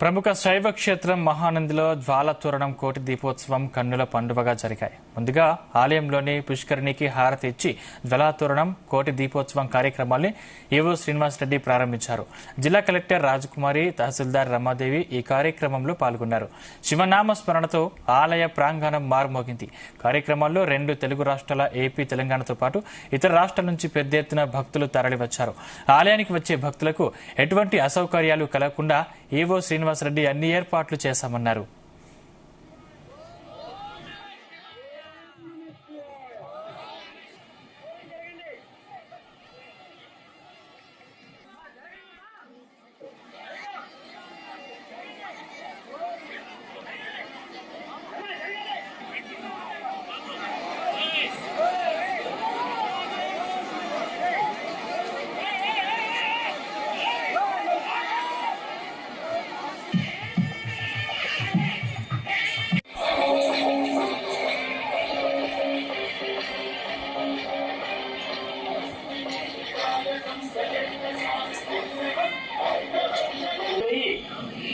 ప్రముఖ శైవ క్షేత్రం మహానందిలో జ్వాలతోరణం కోటి దీపోత్సవం కన్నుల పండుగగా జరిగాయి. ముందుగా ఆలయంలోని పుష్కరిణికి హారతి ఇచ్చి జ్వాలతోరణం కోటి దీపోత్సవం కార్యక్రమాన్ని ఈవో శ్రీనివాసరెడ్డి ప్రారంభించారు. జిల్లా కలెక్టర్ రాజకుమారి, తహసీల్దార్ రమాదేవి ఈ కార్యక్రమంలో పాల్గొన్నారు. శివనామ స్మరణతో ఆలయ ప్రాంగణం మారుమోగింది. కార్యక్రమాల్లో 2 తెలుగు రాష్ట్రాల ఏపీ, తెలంగాణతో పాటు ఇతర రాష్ట్రాల నుంచి పెద్ద ఎత్తున భక్తులు తరలివచ్చారు. ఆలయానికి వచ్చే భక్తులకు ఎటువంటి అసౌకర్యాలు కలగకుండా ఈవో శ్రీనివాసరెడ్డి అన్ని ఏర్పాట్లు చేశామన్నారు.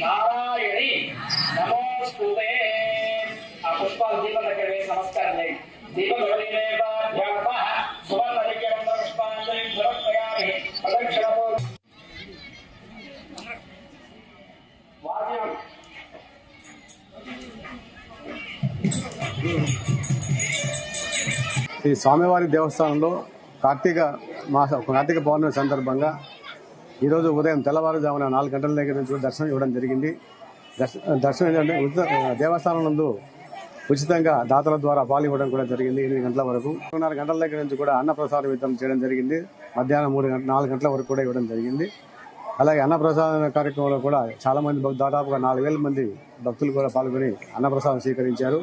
నారాయణి నమోస్తుతే. ఆ పుష్పాలు దీపం దగ్గర వేసి నమస్కారం చేయండి. దీపం పుష్పాంజలి సమర్పయామి. ప్రదక్షిణతో వాద్యం ఈ స్వామివారి దేవస్థానంలో కార్తీక పౌర్ణమి సందర్భంగా ఈరోజు ఉదయం తెల్లవారుజామున 4 గంటల దగ్గర నుంచి దర్శనం ఇవ్వడం జరిగింది. దర్శనం ఏంటంటే దేవస్థానం నందు ఉచితంగా దాతల ద్వారా పాలు ఇవ్వడం కూడా జరిగింది. 8 గంటల వరకు 3:30 గంటల దగ్గర నుంచి కూడా అన్నప్రసాద వితరణ చేయడం జరిగింది. మధ్యాహ్నం 4 గంటల వరకు కూడా ఇవ్వడం జరిగింది. అలాగే అన్నప్రసాద కార్యక్రమంలో కూడా చాలా మంది దాదాపుగా 4,000 మంది భక్తులు కూడా పాల్గొని అన్నప్రసాదం స్వీకరించారు.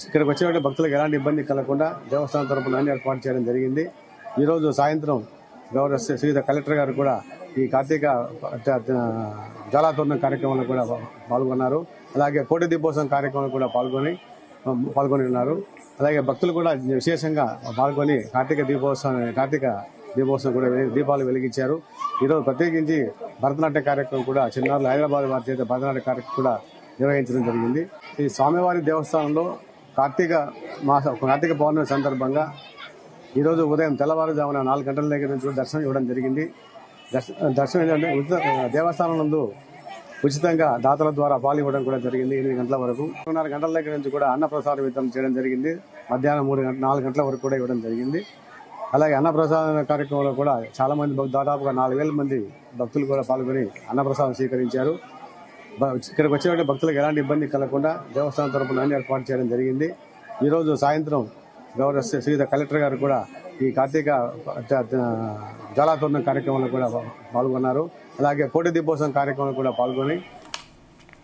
ఇక్కడికి వచ్చేటువంటి భక్తులకు ఎలాంటి ఇబ్బంది కలగకుండా దేవస్థానం తరపున అన్ని ఏర్పాటు చేయడం జరిగింది. ఈరోజు సాయంత్రం గౌరవ శ్రీయుత కలెక్టర్ గారు కూడా ఈ కార్తీక జ్వాలతోరణం కార్యక్రమంలో కూడా పాల్గొన్నారు. అలాగే కోటి దీపోత్సవం కార్యక్రమంలో కూడా పాల్గొని ఉన్నారు. అలాగే భక్తులు కూడా విశేషంగా పాల్గొని కార్తీక దీపోత్సవం కూడా దీపాలు వెలిగించారు. ఈరోజు ప్రత్యేకించి భరతనాట్య కార్యక్రమం కూడా చిన్నారులు హైదరాబాద్ వారి చేత భరతనాట్య కార్యక్రమం కూడా నిర్వహించడం జరిగింది. ఈ స్వామివారి దేవస్థానంలో కార్తీక పౌర్ణమి సందర్భంగా ఈరోజు ఉదయం తెల్లవారుజామున 4 గంటల దగ్గర నుంచి దర్శనం ఇవ్వడం జరిగింది. దర్శనం ఏంటంటే దేవస్థానం నందు ఉచితంగా దాతల ద్వారా పాలు ఇవ్వడం కూడా జరిగింది. 8 గంటల వరకు 3:30 గంటల దగ్గర నుంచి కూడా అన్నప్రసాద వితరణ చేయడం జరిగింది. మధ్యాహ్నం 4 గంటల వరకు కూడా ఇవ్వడం జరిగింది. అలాగే అన్నప్రసాద కార్యక్రమంలో కూడా చాలా మంది దాదాపుగా 4,000 మంది భక్తులు కూడా పాల్గొని అన్నప్రసాదం స్వీకరించారు. ఇక్కడికి వచ్చేటువంటి భక్తులకు ఎలాంటి ఇబ్బంది కలగకుండా దేవస్థానం తరపున అన్ని ఏర్పాటు చేయడం జరిగింది. ఈరోజు సాయంత్రం గౌరవ శ్రీయుత కలెక్టర్ గారు కూడా ఈ కార్తీక జ్వాలతోరణం కార్యక్రమంలో కూడా పాల్గొన్నారు. అలాగే కోటి దీపోత్సవం కార్యక్రమంలో కూడా పాల్గొని